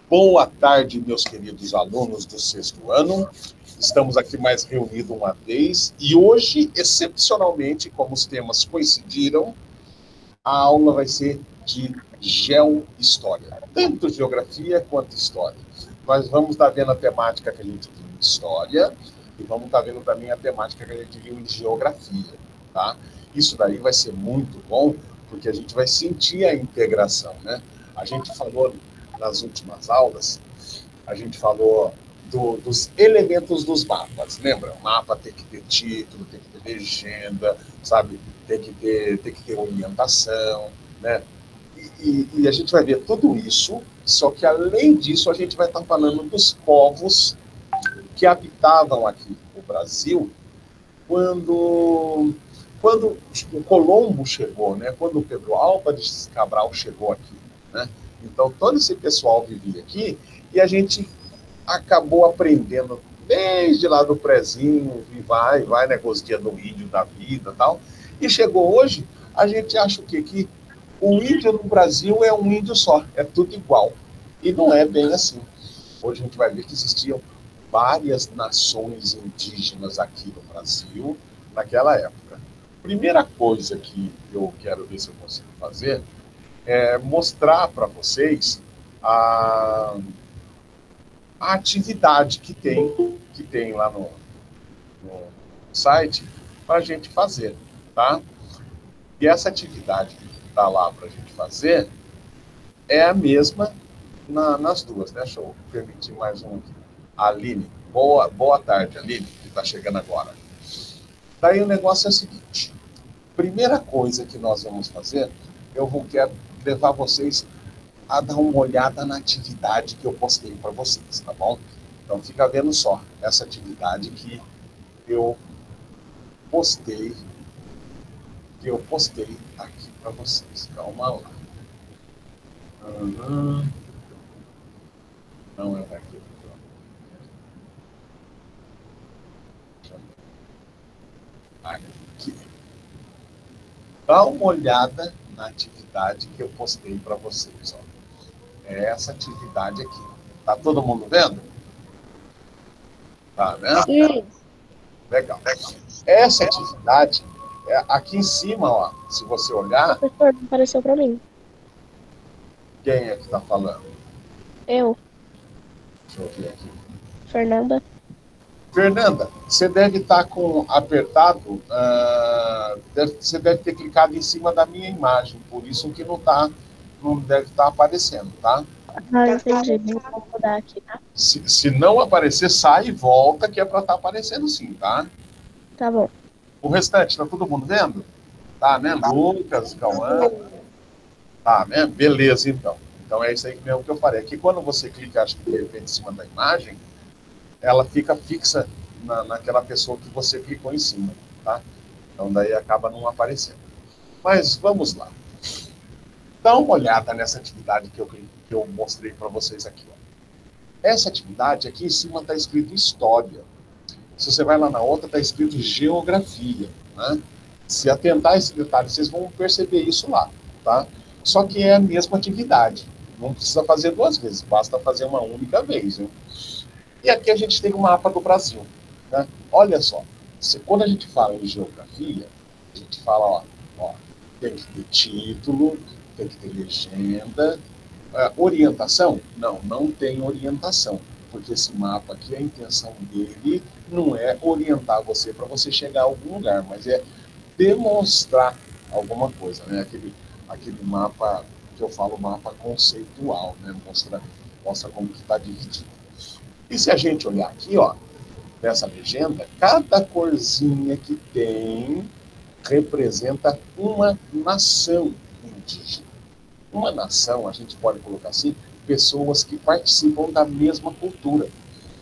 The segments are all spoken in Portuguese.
Boa tarde, meus queridos alunos do sexto ano. Estamos aqui mais reunidos uma vez e hoje, excepcionalmente, como os temas coincidiram, a aula vai ser de geohistória, tanto geografia quanto história. Nós vamos estar vendo a temática que a gente viu em história e vamos estar vendo também a temática que a gente viu em geografia, tá? Isso daí vai ser muito bom, porque a gente vai sentir a integração, né? A gente falou nas últimas aulas, a gente falou dos elementos dos mapas, lembra? O mapa tem que ter título, tem que ter legenda, sabe? Tem que ter orientação, né? E a gente vai ver tudo isso, só que além disso a gente vai estar falando dos povos que habitavam aqui no Brasil quando o Colombo chegou, né? Quando o Pedro Álvares Cabral chegou aqui, né? Então todo esse pessoal vivia aqui e a gente acabou aprendendo desde lá do prezinho, e vai, né, com os dias do índio da vida e tal, e chegou hoje, a gente acha o quê? Que o índio no Brasil é um índio só, é tudo igual. E não é bem assim. Hoje a gente vai ver que existiam várias nações indígenas aqui no Brasil naquela época. Primeira coisa que eu quero ver se eu consigo fazer é mostrar para vocês a atividade que tem lá no site para a gente fazer, tá? E essa atividade que está lá para a gente fazer é a mesma nas duas, né? Deixa eu permitir mais um aqui. Aline, boa tarde, Aline, que está chegando agora. Daí o negócio é o seguinte, primeira coisa que nós vamos fazer, quero levar vocês a dar uma olhada na atividade que eu postei para vocês, tá bom? Então fica vendo só essa atividade que eu postei aqui para vocês. Calma lá. Não é daqui. Aqui. Dá uma olhada na atividade que eu postei para vocês. Ó. É essa atividade aqui. Tá todo mundo vendo? Tá vendo? Sim. Legal. Essa atividade, aqui em cima, ó, se você olhar... Professor, não apareceu para mim. Quem é que está falando? Eu. Deixa eu ver aqui. Fernanda. Fernanda, você deve estar com apertado, você deve ter clicado em cima da minha imagem, por isso que não deve estar aparecendo, tá? Ah, entendi. Vou mudar aqui, tá? Se não aparecer, sai e volta, que é para estar aparecendo sim, tá? Tá bom. O restante, tá todo mundo vendo? Tá, né? Lucas, Cauã. Tá, né? Beleza, então. Então é isso aí mesmo que eu falei. Aqui quando você clica, acho que de repente em cima da imagem, ela fica fixa naquela pessoa que você clicou em cima, tá? Então daí acaba não aparecendo. Mas vamos lá. Dá uma olhada nessa atividade que eu mostrei para vocês aqui. Ó. Essa atividade aqui em cima está escrito História. Se você vai lá na outra, está escrito Geografia. Né? Se atentar a esse detalhe, vocês vão perceber isso lá. Tá? Só que é a mesma atividade. Não precisa fazer duas vezes, basta fazer uma única vez. Viu? E aqui a gente tem o mapa do Brasil. Né? Olha só, quando a gente fala em geografia, a gente fala, ó, tem que ter título, tem que ter legenda. Orientação? Não tem orientação. Porque esse mapa aqui, a intenção dele não é orientar você para você chegar a algum lugar, mas é demonstrar alguma coisa. Né? Aquele mapa que eu falo, mapa conceitual, né? Mostra como que está dividido. E se a gente olhar aqui, ó, nessa legenda, cada corzinha que tem representa uma nação indígena. Uma nação, a gente pode colocar assim, pessoas que participam da mesma cultura.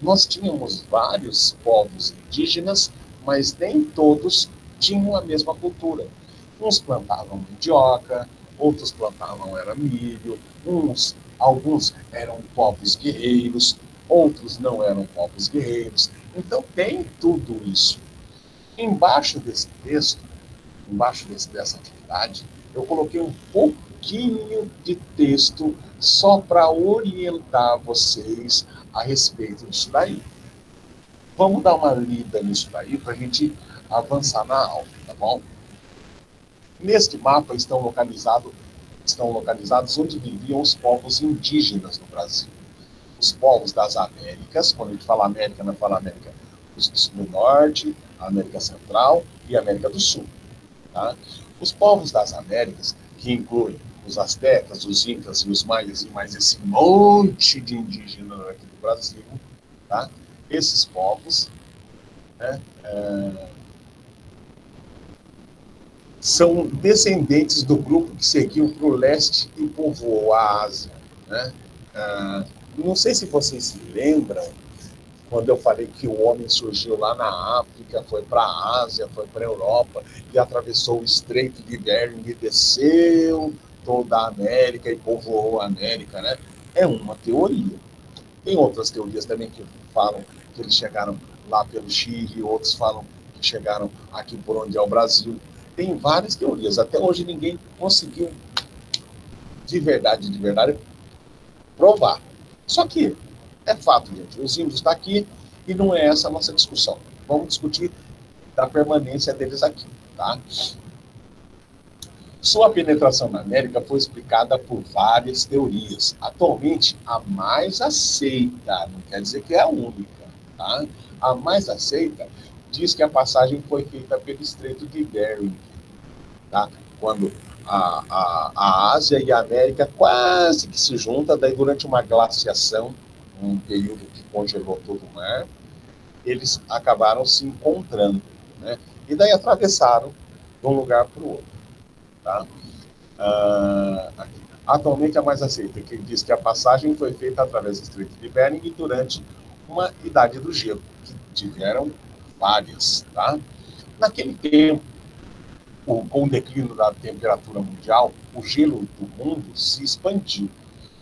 Nós tínhamos vários povos indígenas, mas nem todos tinham a mesma cultura. Uns plantavam mandioca, outros plantavam milho, alguns eram povos guerreiros, outros não eram povos guerreiros. Então tem tudo isso. Embaixo desse texto, embaixo dessa atividade, eu coloquei um pouco pouquinho de texto só para orientar vocês a respeito disso daí. Vamos dar uma lida nisso daí para a gente avançar na aula, tá bom? Neste mapa estão localizados onde viviam os povos indígenas no Brasil. Os povos das Américas, quando a gente fala América, não fala América do Norte, América Central e América do Sul. Tá? Os povos das Américas, que incluem os astecas, os incas e os maias, e mais esse monte de indígenas aqui do Brasil, tá? Esses povos, né, são descendentes do grupo que seguiu para o leste e povoou a Ásia. Né? Não sei se vocês se lembram, quando eu falei que o homem surgiu lá na África, foi para a Ásia, foi para a Europa, e atravessou o Estreito de Bering e desceu toda a América e povoou a América, né? É uma teoria. Tem outras teorias também que falam que eles chegaram lá pelo Chile, outros falam que chegaram aqui por onde é o Brasil. Tem várias teorias. Até hoje ninguém conseguiu, de verdade, provar. Só que é fato, gente. Os índios estão aqui e não é essa a nossa discussão. Vamos discutir da permanência deles aqui, tá? Sua penetração na América foi explicada por várias teorias. Atualmente, a mais aceita, não quer dizer que é a única, tá? A mais aceita diz que a passagem foi feita pelo Estreito de Bering, tá? Quando a Ásia e a América quase que se juntam, daí durante uma glaciação, um período que congelou todo o mar, eles acabaram se encontrando, né? E daí atravessaram de um lugar para o outro. Tá? Atualmente a mais aceita, que diz que a passagem foi feita através do Estreito de Bering durante uma idade do gelo, que tiveram várias. Tá? Naquele tempo, com o declínio da temperatura mundial, o gelo do mundo se expandiu,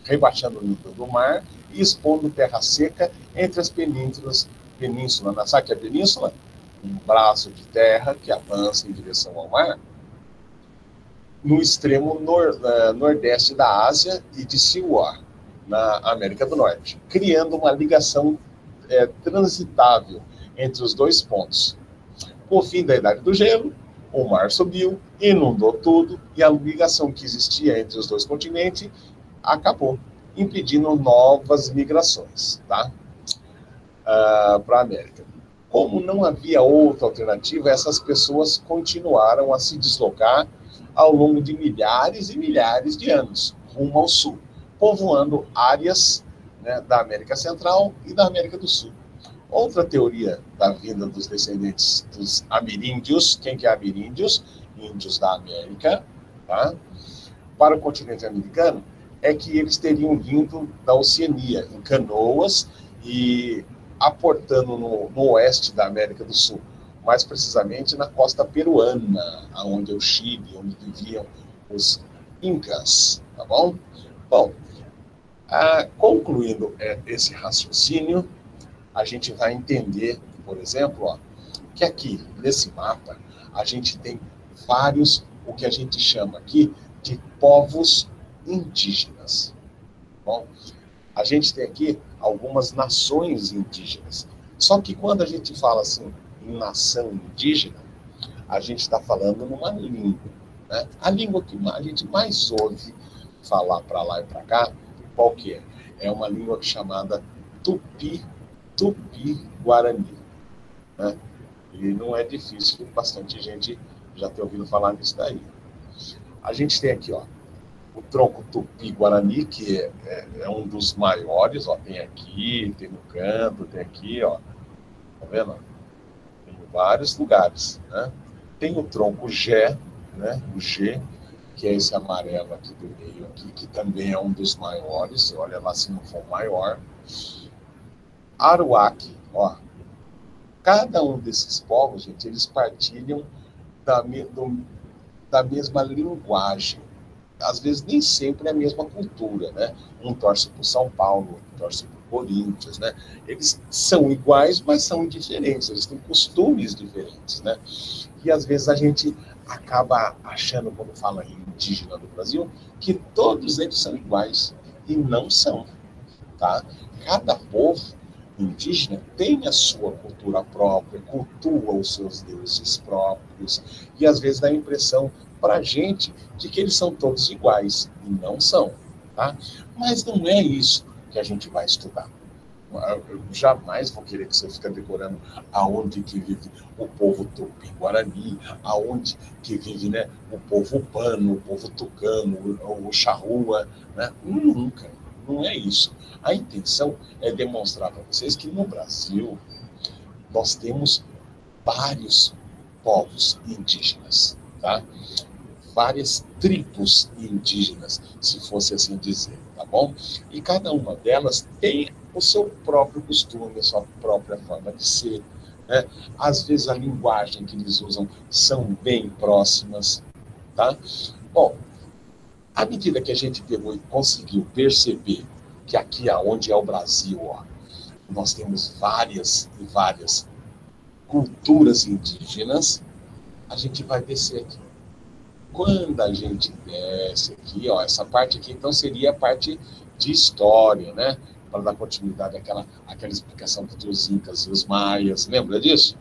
rebaixando o nível do mar e expondo terra seca entre as penínsulas. Sabe o que é península? Um braço de terra que avança em direção ao mar, no extremo nordeste da Ásia e de Sichuan, na América do Norte, criando uma ligação transitável entre os dois pontos. Com o fim da Idade do Gelo, o mar subiu, inundou tudo, e a ligação que existia entre os dois continentes acabou, impedindo novas migrações, tá? Para a América. Como não havia outra alternativa, essas pessoas continuaram a se deslocar ao longo de milhares e milhares de anos, rumo ao sul, povoando áreas, né, da América Central e da América do Sul. Outra teoria da vinda dos descendentes dos ameríndios, quem que é ameríndios? Índios da América, tá? Para o continente americano, é que eles teriam vindo da Oceania, em canoas, e aportando no oeste da América do Sul, mais precisamente na costa peruana, onde é o Chile, onde viviam os incas, tá bom? Bom, concluindo esse raciocínio, a gente vai entender, por exemplo, que aqui, nesse mapa, a gente tem vários, o que a gente chama aqui de povos indígenas. Bom, a gente tem aqui algumas nações indígenas. Só que quando a gente fala assim em nação indígena, a gente está falando numa língua, né? A língua que a gente mais ouve falar para lá e para cá, qual que é? É uma língua chamada Tupi-Guarani, né? E não é difícil, bastante gente já tem ouvido falar nisso daí. A gente tem aqui, ó, o tronco Tupi-Guarani, que é um dos maiores, ó, tem aqui, tem no canto, tem aqui, ó, tá vendo? Tem em vários lugares, né? Tem o tronco Gé, né? O G, que é esse amarelo aqui do meio, aqui, que também é um dos maiores, olha lá se não for maior. Aruac, ó, cada um desses povos, gente, eles partilham da mesma linguagem. Às vezes nem sempre é a mesma cultura, né? Um torce para o São Paulo, outro torce para o Coríntios, né? Eles são iguais, mas são diferentes, eles têm costumes diferentes, né? E às vezes a gente acaba achando, quando fala em indígena do Brasil, que todos eles são iguais, e não são, tá? Cada povo indígena tem a sua cultura própria, cultua os seus deuses próprios, e às vezes dá a impressão para a gente de que eles são todos iguais, e não são, tá? Mas não é isso que a gente vai estudar. Eu jamais vou querer que você fique decorando aonde que vive o povo tupi-guarani, aonde que vive, né, o povo pano, o povo tucano, o charrua, né? Nunca, não é isso. A intenção é demonstrar para vocês que no Brasil nós temos vários povos indígenas, tá? Várias tribos indígenas, se fosse assim dizer, tá bom? E cada uma delas tem o seu próprio costume, a sua própria forma de ser, né? Às vezes a linguagem que eles usam são bem próximas, tá? Bom, à medida que a gente pegou e conseguiu perceber que aqui onde é o Brasil, ó, nós temos várias e várias culturas indígenas, a gente vai descer aqui. Quando a gente desce aqui, ó, essa parte aqui, então, seria a parte de história, né? Para dar continuidade àquela explicação que tinha os incas e os maias, lembra disso?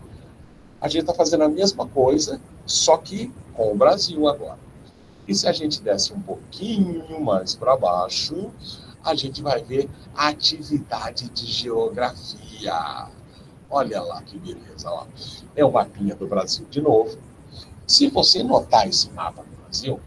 A gente está fazendo a mesma coisa, só que com o Brasil agora. E se a gente desce um pouquinho mais para baixo, a gente vai ver a atividade de geografia. Olha lá que beleza, ó. É o mapinha do Brasil de novo. Se você notar esse mapa do Brasil,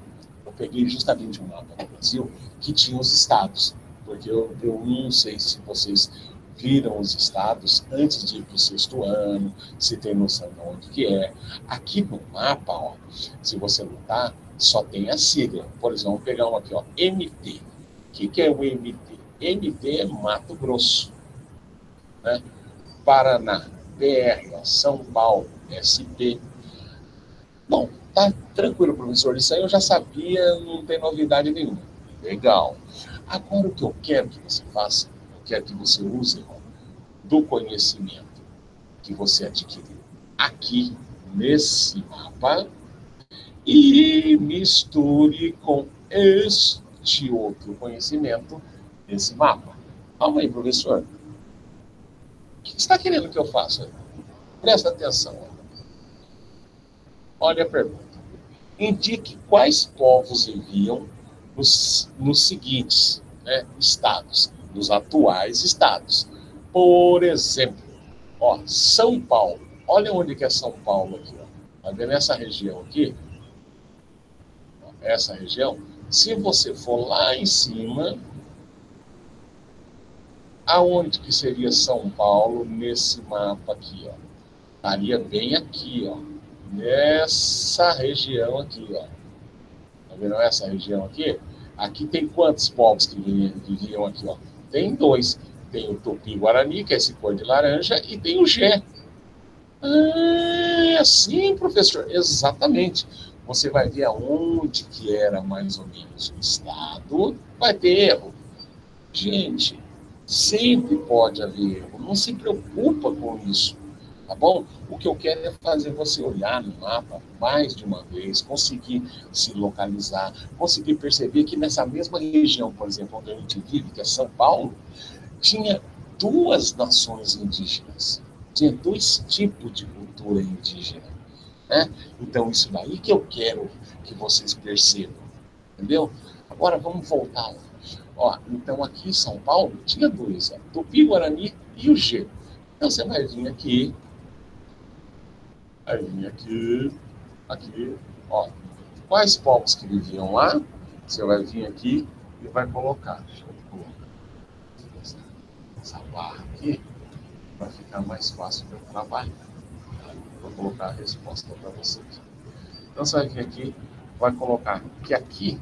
eu peguei justamente um mapa do Brasil que tinha os estados, porque eu não sei se vocês viram os estados antes de ir para o sexto ano, se tem noção de onde que é. Aqui no mapa, ó, se você notar, só tem a sigla. Por exemplo, vamos pegar um aqui, ó, MT. O que é o MT? MT é Mato Grosso, né? Paraná, PR, ó, São Paulo, SP. Bom, tá tranquilo, professor. Isso aí eu já sabia, não tem novidade nenhuma. Legal. Agora, o que eu quero que você faça, eu quero que você use do conhecimento que você adquiriu aqui nesse mapa e misture com este outro conhecimento nesse mapa. Calma aí, professor. O que você está querendo que eu faça? Presta atenção. Olha a pergunta. Indique quais povos viviam nos seguintes, né, estados, nos atuais estados. Por exemplo, ó, São Paulo. Olha onde que é São Paulo aqui. Ó. Tá vendo essa região aqui? Essa região. Se você for lá em cima, aonde que seria São Paulo nesse mapa aqui? Ó? Estaria bem aqui, ó. Nessa região aqui, ó. Tá vendo essa região aqui? Aqui tem quantos povos que viviam aqui, ó? Tem dois. Tem o Tupi-Guarani, que é esse cor de laranja, e tem o Gé. Ah, sim, professor. Exatamente. Você vai ver aonde que era mais ou menos o estado. Vai ter erro. Gente, sempre pode haver erro. Não se preocupa com isso. Tá bom? O que eu quero é fazer você olhar no mapa mais de uma vez, conseguir se localizar, conseguir perceber que nessa mesma região, por exemplo, onde a gente vive, que é São Paulo, tinha duas nações indígenas, tinha dois tipos de cultura indígena, né? Então, isso daí que eu quero que vocês percebam, entendeu? Agora, vamos voltar lá. Ó, então, aqui em São Paulo, tinha dois, ó, Tupi-Guarani e o Gê. Então, você vai vir aqui, aqui, ó, quais povos que viviam lá, você vai vir aqui e vai colocar, deixa eu colocar essa barra aqui, para ficar mais fácil para eu trabalhar. Vou colocar a resposta para vocês. Então, você vai vir aqui, vai colocar que aqui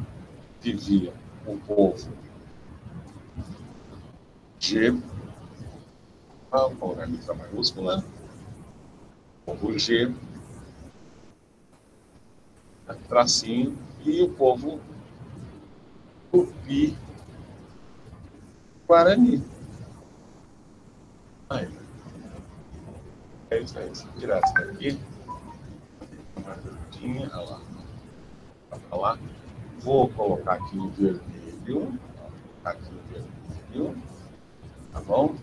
vivia o povo G, vamos colocar a letra maiúscula, povo G, tracinho, e o povo Tupi-Guarani. Aí. É isso aí. Se tirar isso daqui. Uma verdinha, olha lá. Vai falar. Vou colocar aqui em vermelho. Aqui em vermelho. Tá bom?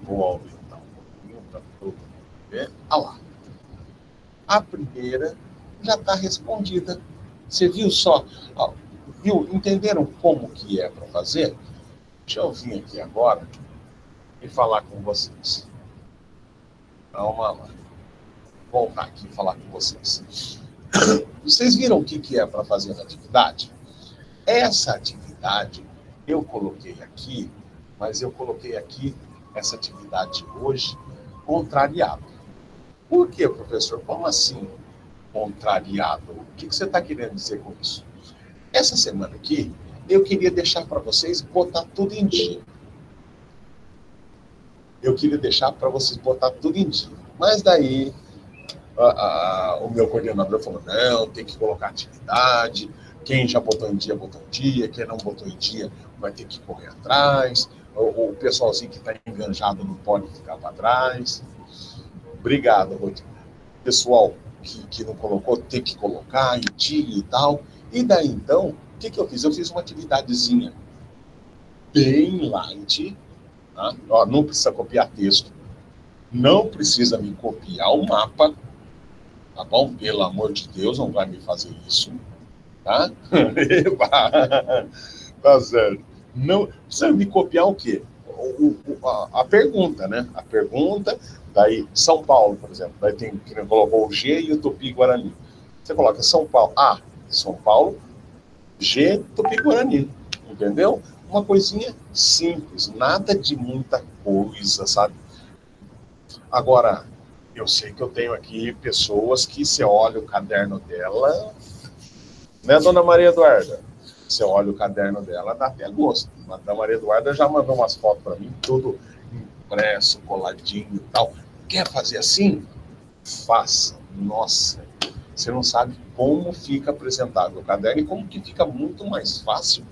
Vou aumentar um pouquinho para todo mundo ver. Olha lá. A primeira já está respondida. Você viu só? Ó, viu? Entenderam como que é para fazer? Deixa eu vir aqui agora e falar com vocês. Calma lá. Vou voltar aqui e falar com vocês. Vocês viram o que é para fazer a atividade? Essa atividade eu coloquei aqui, mas eu coloquei aqui essa atividade hoje contrariado. Por quê, professor? Como assim contrariado? O que você está querendo dizer com isso? Essa semana aqui, eu queria deixar para vocês botar tudo em dia. Eu queria deixar para vocês botar tudo em dia. Mas daí, o meu coordenador falou, não, tem que colocar atividade. Quem já botou em dia, botou em dia. Quem não botou em dia, vai ter que correr atrás. O pessoalzinho que está enganjado não pode ficar para trás. Obrigado, Rodrigo. Pessoal que não colocou, tem que colocar em dia e tal. E daí, então, o que eu fiz? Eu fiz uma atividadezinha bem light. Tá? Ó, não precisa copiar texto. Não precisa me copiar o mapa. Tá bom? Pelo amor de Deus, não vai me fazer isso. Tá? Tá certo. Não precisa me copiar o quê? A pergunta, né? A pergunta, daí São Paulo, por exemplo, daí tem que colocou o G e o Tupi-Guarani. Você coloca São Paulo, A, São Paulo, G, Tupi-Guarani, entendeu? Uma coisinha simples, nada de muita coisa, sabe? Agora, eu sei que eu tenho aqui pessoas que você olha o caderno dela, né, dona Maria Eduarda? Você olha o caderno dela, dá até gosto. A dona Maria Eduarda já mandou umas fotos para mim, tudo impresso, coladinho e tal. Quer fazer assim? Faça. Nossa, você não sabe como fica apresentável o caderno e como que fica muito mais fácil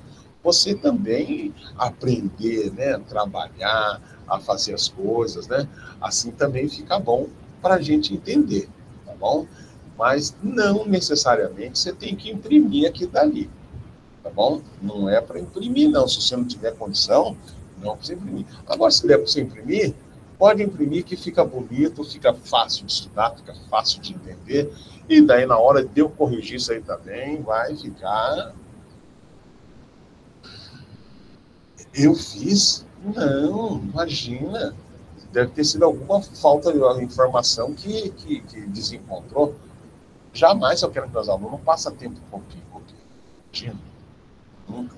você também aprender, né, trabalhar, a fazer as coisas, né? Assim também fica bom para a gente entender, tá bom? Mas não necessariamente você tem que imprimir aqui dali, tá bom? Não é para imprimir, não. Se você não tiver condição, não precisa imprimir. Agora, se der para você imprimir, pode imprimir que fica bonito, fica fácil de estudar, fica fácil de entender. E daí, na hora de eu corrigir isso aí também, vai ficar... Eu fiz? Não, imagina. Deve ter sido alguma falta de informação que desencontrou. Jamais eu quero que meus alunos não passem tempo corrigindo. Nunca.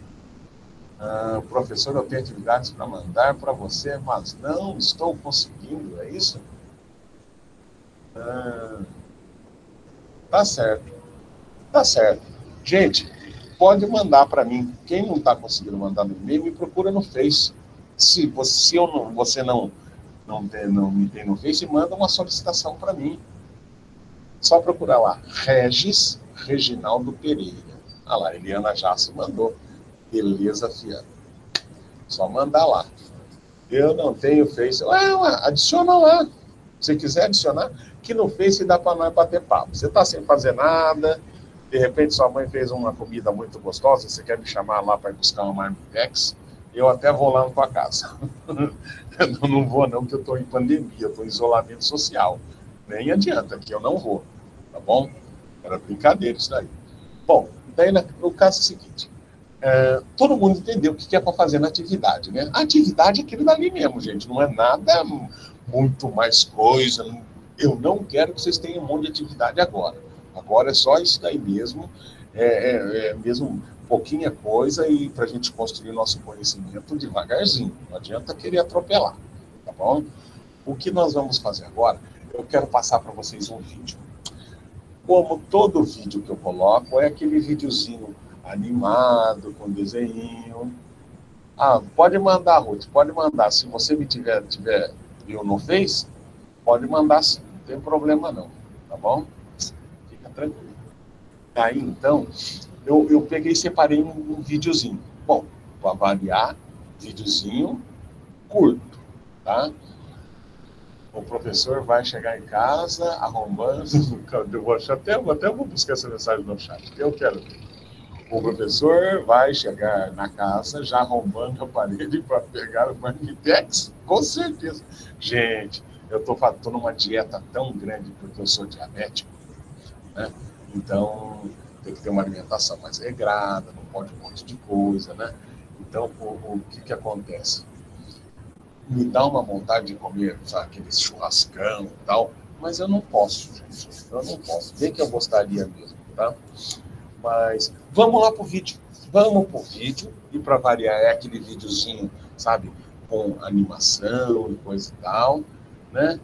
Professor, eu tenho atividades para mandar para você, mas não estou conseguindo, é isso? Tá certo. Tá certo. Gente, pode mandar para mim. Quem não está conseguindo mandar no e-mail, me procura no Face. Se você não me tem no Face, manda uma solicitação para mim. Só procurar lá. Reginaldo Pereira. Ah lá, Eliana Jasso mandou. Beleza, fiana. Só mandar lá. Eu não tenho Face. Adiciona lá. Se quiser adicionar, que no Face dá para nós bater papo. Você está sem fazer nada, de repente sua mãe fez uma comida muito gostosa, você quer me chamar lá para buscar uma Marmitex, eu até vou lá na tua casa. Não vou não, porque eu estou em pandemia, eu estou em isolamento social. Nem adianta, que eu não vou. Tá bom? Era brincadeira isso daí. Bom, daí no caso é o seguinte, todo mundo entendeu o que é para fazer na atividade, né? A atividade é aquilo dali mesmo, gente, não é nada muito mais coisa. Eu não quero que vocês tenham um monte de atividade agora. Agora é só isso daí mesmo, mesmo pouquinha coisa e para a gente construir nosso conhecimento devagarzinho. Não adianta querer atropelar, tá bom? O que nós vamos fazer agora, eu quero passar para vocês um vídeo. Como todo vídeo que eu coloco, é aquele videozinho animado, com desenho. Pode mandar, Ruth, pode mandar. Se você me tiver eu não fez, pode mandar sim, não tem problema não, tá bom? Fica tranquilo. Aí, então, eu peguei e separei um videozinho. Bom, para avaliar, videozinho curto, tá? O professor vai chegar em casa arrombando. Eu vou buscar essa mensagem no chat, que eu quero ver. O professor vai chegar na casa já arrombando a parede para pegar o Marmitex? Com certeza. Gente, eu tô numa dieta tão grande porque eu sou diabético, né? Então, tem que ter uma alimentação mais regrada, não pode um monte de coisa, né? Então, o que acontece? Me dá uma vontade de comer, sabe, aqueles churrascão e tal, mas eu não posso, gente. Eu não posso. Bem que eu gostaria mesmo, tá? Mas vamos lá pro vídeo. Vamos pro vídeo. E para variar, é aquele videozinho, sabe, com animação e coisa e tal, né?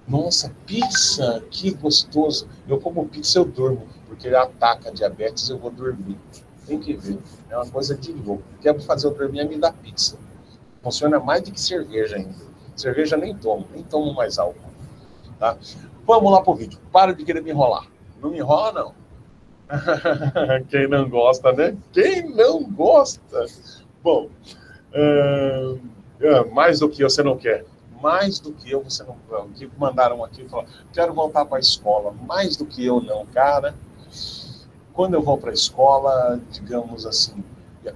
Nossa, pizza, que gostoso. Eu como pizza, eu durmo, porque ele ataca a diabetes, eu vou dormir. Tem que ver. É uma coisa de louco. Quer fazer eu dormir, é me dar pizza. Funciona mais do que cerveja ainda. Cerveja nem tomo mais álcool. Tá? Vamos lá pro vídeo. Para de querer me enrolar. Não me enrola, não. Quem não gosta, né? Quem não gosta? Bom, mais do que você não quer. Mais do que eu, você não quer. O que mandaram aqui, falaram, quero voltar para a escola. Mais do que eu, não, cara. Quando eu vou para a escola, digamos assim,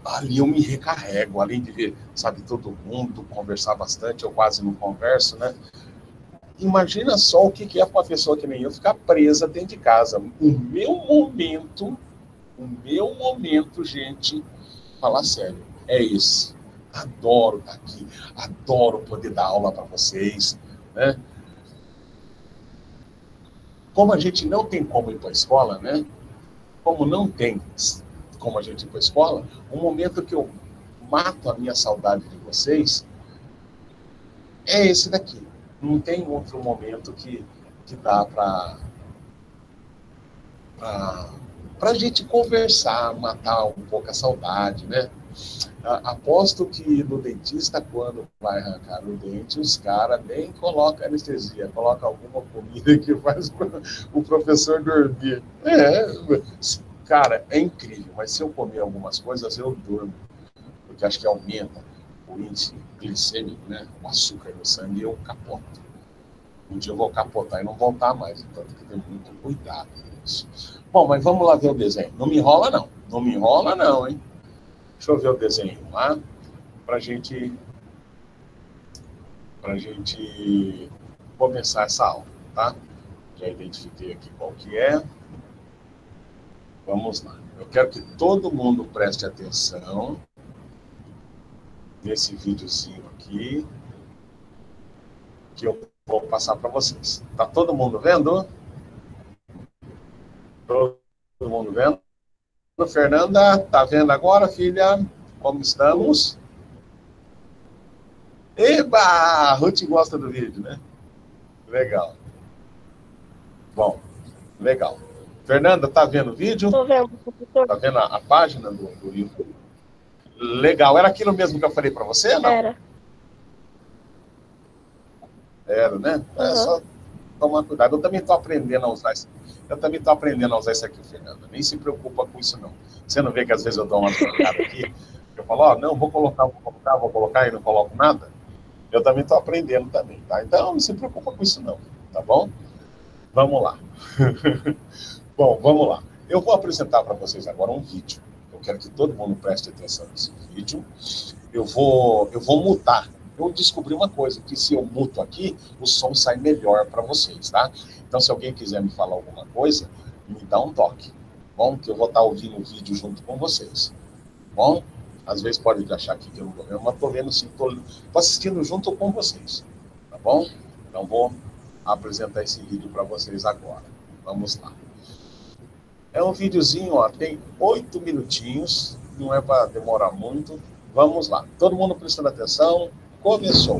ali eu me recarrego, além de ver, sabe, todo mundo, conversar bastante, eu quase não converso, né? Imagina só o que é para uma pessoa que nem eu ficar presa dentro de casa. O meu momento, gente, falar sério, é esse. Adoro estar aqui, adoro poder dar aula para vocês, né? Como a gente não tem como ir para a escola, né? Como não tem como a gente ir para a escola, o momento que eu mato a minha saudade de vocês é esse daqui. Não tem outro momento que dá para a gente conversar, matar um pouco a saudade, né? Aposto que no dentista, quando vai arrancar o dente, os caras nem colocam anestesia, colocam alguma comida que faz o professor dormir. Cara, é incrível, mas se eu comer algumas coisas, eu durmo, porque acho que aumenta o índice glicêmico, né? O açúcar no sangue, e eu capoto. Um dia eu vou capotar e não voltar mais, então tem que ter muito cuidado com isso. Bom, mas vamos lá ver o desenho. Não me enrola, não. Não me enrola, não, hein? Deixa eu ver o desenho lá, para gente começar essa aula, tá? Já identifiquei aqui qual que é. Vamos lá. Eu quero que todo mundo preste atenção nesse videozinho aqui, que eu vou passar para vocês. Tá todo mundo vendo? Todo mundo vendo? Fernanda, tá vendo agora, filha? Como estamos? Eba! A Ruth gosta do vídeo, né? Legal. Bom, legal. Fernanda, tá vendo o vídeo? Tô vendo, professor. Tá vendo a página do YouTube? Legal. Era aquilo mesmo que eu falei para você, não? Era, né? É só tomar cuidado. Eu também estou aprendendo a usar isso. Aqui, Fernanda. Nem se preocupa com isso, não. Você não vê que às vezes eu dou uma trocada aqui? Eu falo, não, vou colocar e não coloco nada? Eu também estou aprendendo também, tá? Então, não se preocupa com isso, não. Tá bom? Vamos lá. Bom, vamos lá. Eu vou apresentar para vocês agora um vídeo. Eu quero que todo mundo preste atenção nesse vídeo. Eu vou mutar. Eu descobri uma coisa, que se eu muto aqui, o som sai melhor para vocês, tá? Então, se alguém quiser me falar alguma coisa, me dá um toque, bom? Que eu vou estar ouvindo o vídeo junto com vocês, bom? Às vezes pode achar que eu não estou vendo, mas estou vendo sim, estou assistindo junto com vocês, tá bom? Então, vou apresentar esse vídeo para vocês agora. Vamos lá. É um videozinho, ó, tem 8 minutinhos, não é para demorar muito. Vamos lá. Todo mundo prestando atenção. Começou.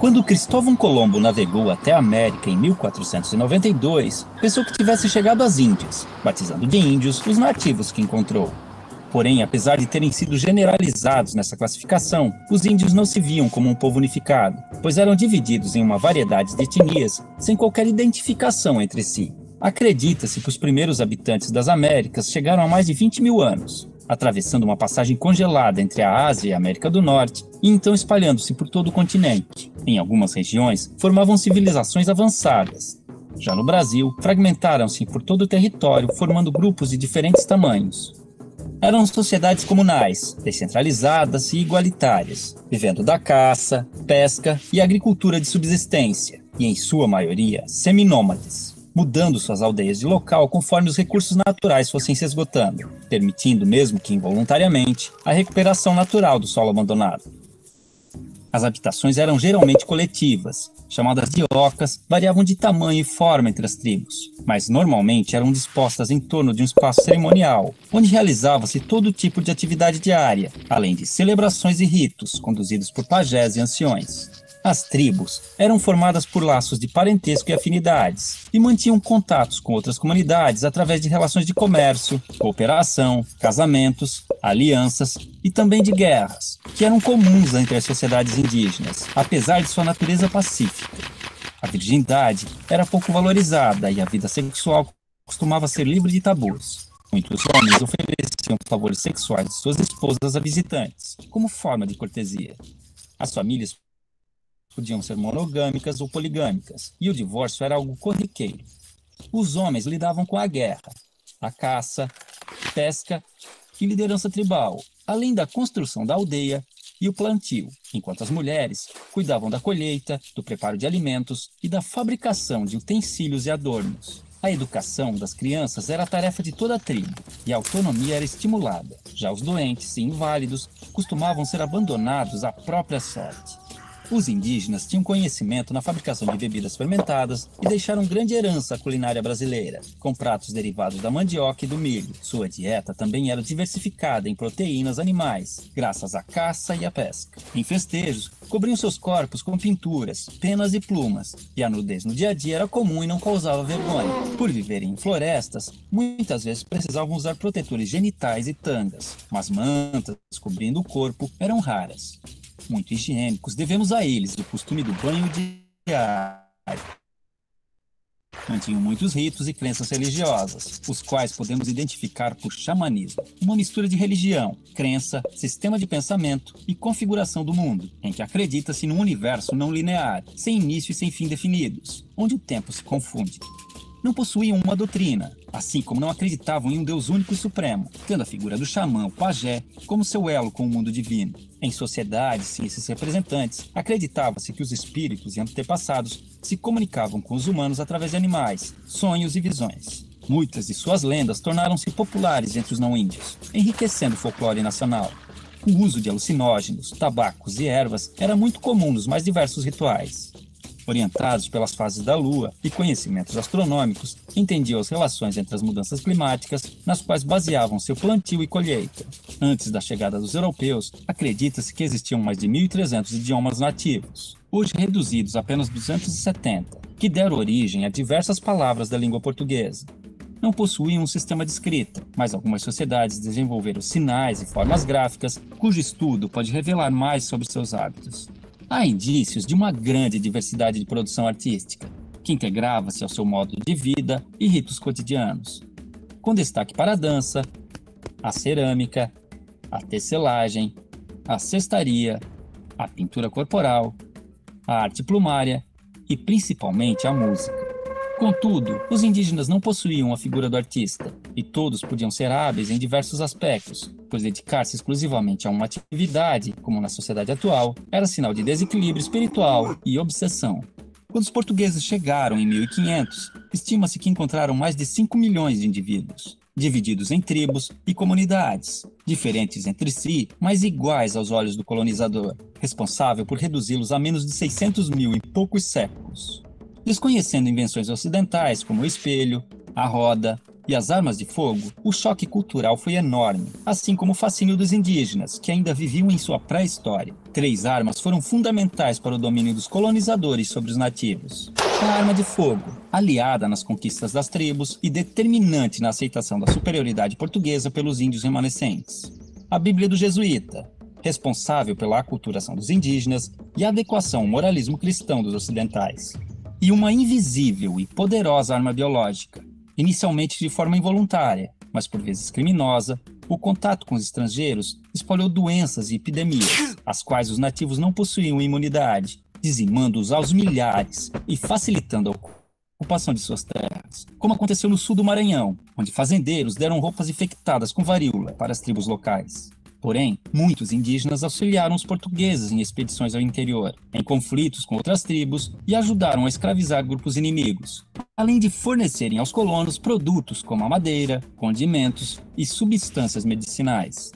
Quando Cristóvão Colombo navegou até a América em 1492, pensou que tivesse chegado às Índias, batizando de índios os nativos que encontrou. Porém, apesar de terem sido generalizados nessa classificação, os índios não se viam como um povo unificado, pois eram divididos em uma variedade de etnias sem qualquer identificação entre si. Acredita-se que os primeiros habitantes das Américas chegaram há mais de 20 mil anos, atravessando uma passagem congelada entre a Ásia e a América do Norte, e então espalhando-se por todo o continente. Em algumas regiões, formavam civilizações avançadas. Já no Brasil, fragmentaram-se por todo o território, formando grupos de diferentes tamanhos. Eram sociedades comunais, descentralizadas e igualitárias, vivendo da caça, pesca e agricultura de subsistência, e em sua maioria seminômades, mudando suas aldeias de local conforme os recursos naturais fossem se esgotando, permitindo, mesmo que involuntariamente, a recuperação natural do solo abandonado. As habitações eram geralmente coletivas, chamadas de ocas, variavam de tamanho e forma entre as tribos, mas normalmente eram dispostas em torno de um espaço cerimonial, onde realizava-se todo tipo de atividade diária, além de celebrações e ritos conduzidos por pajés e anciões. As tribos eram formadas por laços de parentesco e afinidades, e mantinham contatos com outras comunidades através de relações de comércio, cooperação, casamentos, alianças e também de guerras, que eram comuns entre as sociedades indígenas, apesar de sua natureza pacífica. A virgindade era pouco valorizada e a vida sexual costumava ser livre de tabus. Muitos homens ofereciam favores sexuais de suas esposas a visitantes, como forma de cortesia. As famílias podiam ser monogâmicas ou poligâmicas, e o divórcio era algo corriqueiro. Os homens lidavam com a guerra, a caça, pesca e liderança tribal, além da construção da aldeia e o plantio, enquanto as mulheres cuidavam da colheita, do preparo de alimentos e da fabricação de utensílios e adornos. A educação das crianças era a tarefa de toda a tribo, e a autonomia era estimulada. Já os doentes e inválidos costumavam ser abandonados à própria sorte. Os indígenas tinham conhecimento na fabricação de bebidas fermentadas e deixaram grande herança à culinária brasileira, com pratos derivados da mandioca e do milho. Sua dieta também era diversificada em proteínas animais, graças à caça e à pesca. Em festejos, cobriam seus corpos com pinturas, penas e plumas, e a nudez no dia a dia era comum e não causava vergonha. Por viverem em florestas, muitas vezes precisavam usar protetores genitais e tangas, mas mantas cobrindo o corpo eram raras. Muito higiênicos, devemos a eles o costume do banho diário. Mantinham muitos ritos e crenças religiosas, os quais podemos identificar por xamanismo, uma mistura de religião, crença, sistema de pensamento e configuração do mundo, em que acredita-se num universo não linear, sem início e sem fim definidos, onde o tempo se confunde. Não possuíam uma doutrina, assim como não acreditavam em um Deus único e supremo, tendo a figura do xamã, o pajé, como seu elo com o mundo divino. Em sociedades sem esses representantes, acreditava-se que os espíritos e antepassados se comunicavam com os humanos através de animais, sonhos e visões. Muitas de suas lendas tornaram-se populares entre os não-índios, enriquecendo o folclore nacional. O uso de alucinógenos, tabacos e ervas era muito comum nos mais diversos rituais. Orientados pelas fases da Lua e conhecimentos astronômicos, entendiam as relações entre as mudanças climáticas, nas quais baseavam seu plantio e colheita. Antes da chegada dos europeus, acredita-se que existiam mais de 1.300 idiomas nativos, hoje reduzidos a apenas 270, que deram origem a diversas palavras da língua portuguesa. Não possuíam um sistema de escrita, mas algumas sociedades desenvolveram sinais e formas gráficas, cujo estudo pode revelar mais sobre seus hábitos. Há indícios de uma grande diversidade de produção artística, que integrava-se ao seu modo de vida e ritos cotidianos, com destaque para a dança, a cerâmica, a tecelagem, a cestaria, a pintura corporal, a arte plumária e principalmente a música. Contudo, os indígenas não possuíam a figura do artista, e todos podiam ser hábeis em diversos aspectos, pois dedicar-se exclusivamente a uma atividade, como na sociedade atual, era sinal de desequilíbrio espiritual e obsessão. Quando os portugueses chegaram em 1500, estima-se que encontraram mais de 5 milhões de indivíduos, divididos em tribos e comunidades, diferentes entre si, mas iguais aos olhos do colonizador, responsável por reduzi-los a menos de 600 mil em poucos séculos. Desconhecendo invenções ocidentais como o espelho, a roda, e as armas de fogo, o choque cultural foi enorme, assim como o fascínio dos indígenas, que ainda viviam em sua pré-história. 3 armas foram fundamentais para o domínio dos colonizadores sobre os nativos. A arma de fogo, aliada nas conquistas das tribos e determinante na aceitação da superioridade portuguesa pelos índios remanescentes. A Bíblia do Jesuíta, responsável pela aculturação dos indígenas e a adequação ao moralismo cristão dos ocidentais. E uma invisível e poderosa arma biológica, inicialmente de forma involuntária, mas por vezes criminosa, o contato com os estrangeiros espalhou doenças e epidemias, às quais os nativos não possuíam imunidade, dizimando-os aos milhares e facilitando a ocupação de suas terras, como aconteceu no sul do Maranhão, onde fazendeiros deram roupas infectadas com varíola para as tribos locais. Porém, muitos indígenas auxiliaram os portugueses em expedições ao interior, em conflitos com outras tribos e ajudaram a escravizar grupos inimigos, além de fornecerem aos colonos produtos como a madeira, condimentos e substâncias medicinais.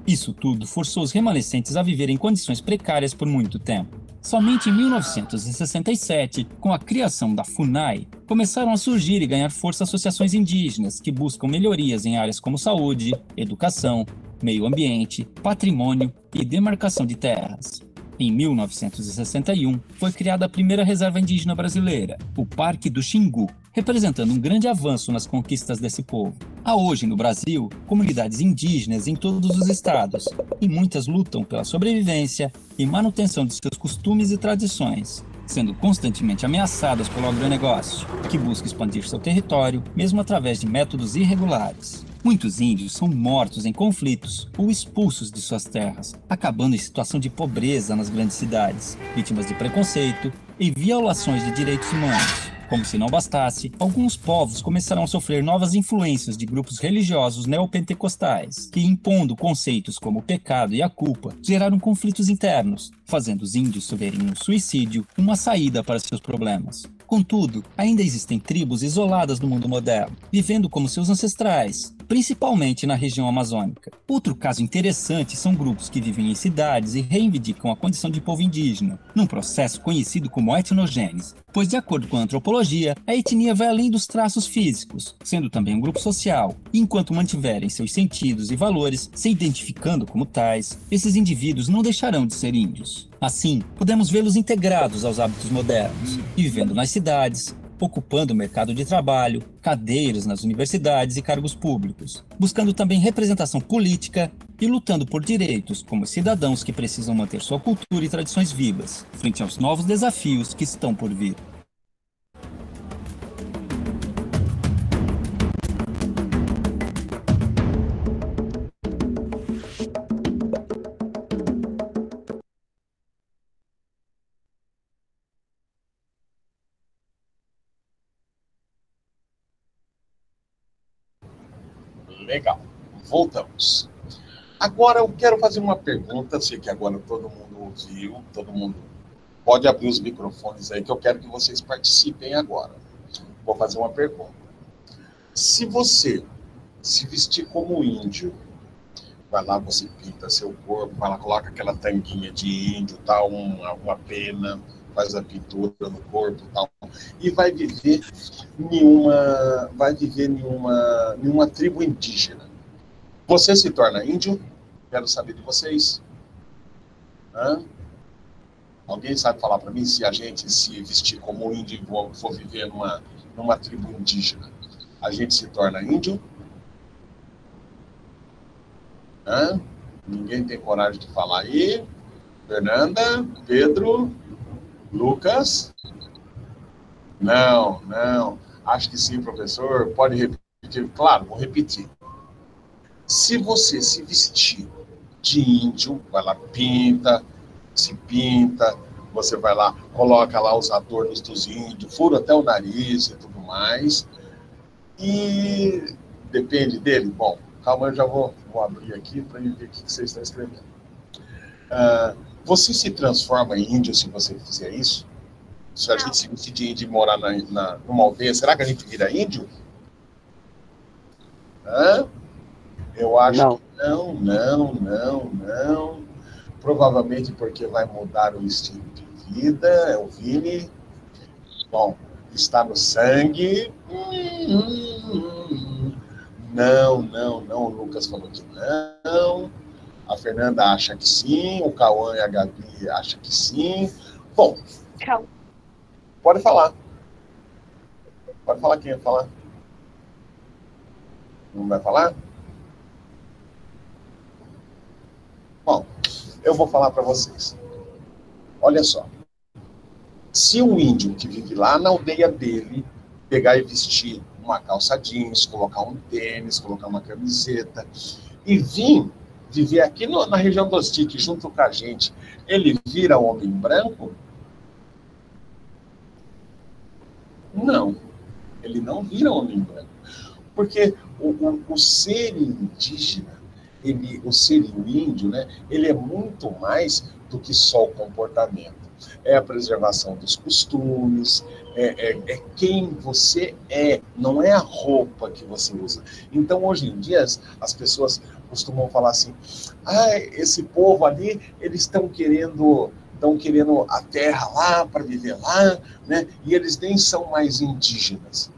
Isso tudo forçou os remanescentes a viver em condições precárias por muito tempo. Somente em 1967, com a criação da FUNAI, começaram a surgir e ganhar força associações indígenas que buscam melhorias em áreas como saúde, educação, meio ambiente, patrimônio e demarcação de terras. Em 1961, foi criada a primeira reserva indígena brasileira, o Parque do Xingu, representando um grande avanço nas conquistas desse povo. Há hoje no Brasil comunidades indígenas em todos os estados, e muitas lutam pela sobrevivência e manutenção de seus costumes e tradições, sendo constantemente ameaçadas pelo agronegócio, que busca expandir seu território, mesmo através de métodos irregulares. Muitos índios são mortos em conflitos ou expulsos de suas terras, acabando em situação de pobreza nas grandes cidades, vítimas de preconceito e violações de direitos humanos. Como se não bastasse, alguns povos começaram a sofrer novas influências de grupos religiosos neopentecostais, que, impondo conceitos como o pecado e a culpa, geraram conflitos internos, fazendo os índios verem no suicídio uma saída para seus problemas. Contudo, ainda existem tribos isoladas no mundo moderno, vivendo como seus ancestrais, principalmente na região amazônica. Outro caso interessante são grupos que vivem em cidades e reivindicam a condição de povo indígena, num processo conhecido como etnogênese, pois, de acordo com a antropologia, a etnia vai além dos traços físicos, sendo também um grupo social, e enquanto mantiverem seus sentidos e valores se identificando como tais, esses indivíduos não deixarão de ser índios. Assim, podemos vê-los integrados aos hábitos modernos, e vivendo nas cidades, ocupando o mercado de trabalho, cadeiras nas universidades e cargos públicos, buscando também representação política e lutando por direitos como cidadãos que precisam manter sua cultura e tradições vivas, frente aos novos desafios que estão por vir. Legal, voltamos. Agora eu quero fazer uma pergunta, sei que agora todo mundo ouviu, todo mundo pode abrir os microfones aí, que eu quero que vocês participem agora. Vou fazer uma pergunta. Se você se vestir como índio, vai lá, você pinta seu corpo, vai lá, coloca aquela tanguinha de índio, tá, uma pena, faz a pintura no corpo e tal, e vai viver nenhuma tribo indígena. Você se torna índio? Quero saber de vocês. Hã? Alguém sabe falar para mim se a gente se vestir como índio e for viver numa tribo indígena, a gente se torna índio? Hã? Ninguém tem coragem de falar aí? Fernanda, Pedro, Lucas? Não. Acho que sim, professor. Pode repetir? Claro, vou repetir. Se você se vestir de índio, vai lá, se pinta, você vai lá, coloca lá os adornos dos índios, fura até o nariz e tudo mais. E depende dele. Bom, calma, eu já vou abrir aqui para ver o que você está escrevendo. Você se transforma em índio se você fizer isso? Se a gente se vestir de índio e morar numa aldeia, será que a gente vira índio? Eu acho que não. Provavelmente porque vai mudar o estilo de vida, é o Vini. Bom, está no sangue. Não, o Lucas falou que não, a Fernanda acha que sim, o Cauã e a Gabi acham que sim. Bom, pode falar. Pode falar, quem vai falar? Não vai falar? Bom, eu vou falar para vocês. Olha só. Se o índio que vive lá na aldeia dele pegar e vestir uma calça jeans, colocar um tênis, colocar uma camiseta e vir viver aqui na região do Ostique junto com a gente, ele vira homem branco? Não, ele não vira homem branco. Porque o ser indígena, o ser índio, né, ele é muito mais do que só o comportamento. É a preservação dos costumes, é quem você é, não é a roupa que você usa. Então, hoje em dia, as pessoas costumam falar assim, esse povo ali, eles estão querendo a terra lá, para viver lá, né? E eles nem são mais indígenas.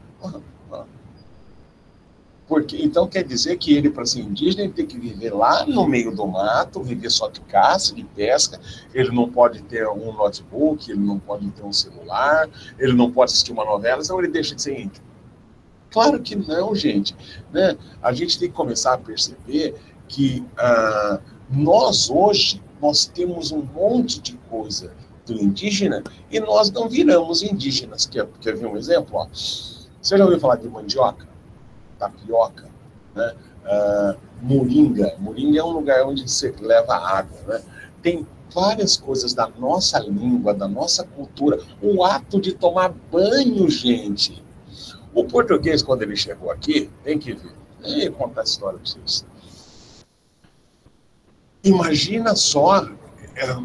Porque, então quer dizer que ele, para ser indígena, ele tem que viver lá no meio do mato, viver só de caça, de pesca, ele não pode ter um notebook, ele não pode ter um celular, ele não pode assistir uma novela, senão ele deixa de ser índio. Claro que não, gente. Né? A gente tem que começar a perceber que nós hoje, nós temos um monte de coisa do indígena e nós não viramos indígenas. Quer ver um exemplo? Ó? Você já ouviu falar de mandioca? Tapioca, né? Moringa. Moringa é um lugar onde você leva água, né? Tem várias coisas da nossa língua, da nossa cultura. O ato de tomar banho, gente. O português, quando ele chegou aqui, tem que ver. Eu vou contar a história para vocês. Imagina só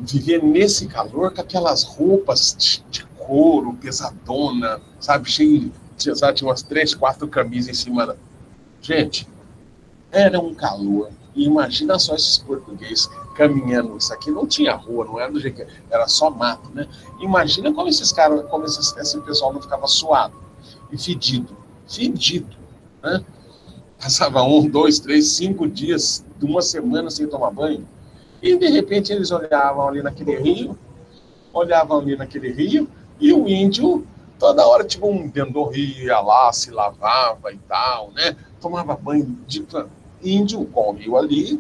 viver nesse calor com aquelas roupas de couro, pesadona, sabe, cheio de... Tinha umas 3, 4 camisas em cima da... Gente, era um calor. E imagina só esses portugueses caminhando. Isso aqui não tinha rua, não era do jeito que era só mato, né? Imagina como esses caras, como esse pessoal não ficava suado e fedido, né? Passava 1, 2, 3, 5 dias, uma semana sem tomar banho. E de repente eles olhavam ali naquele rio, e o índio toda hora, tipo, dentro do rio, ia lá, se lavava e tal, né? Tomava banho de... Índio com o rio ali,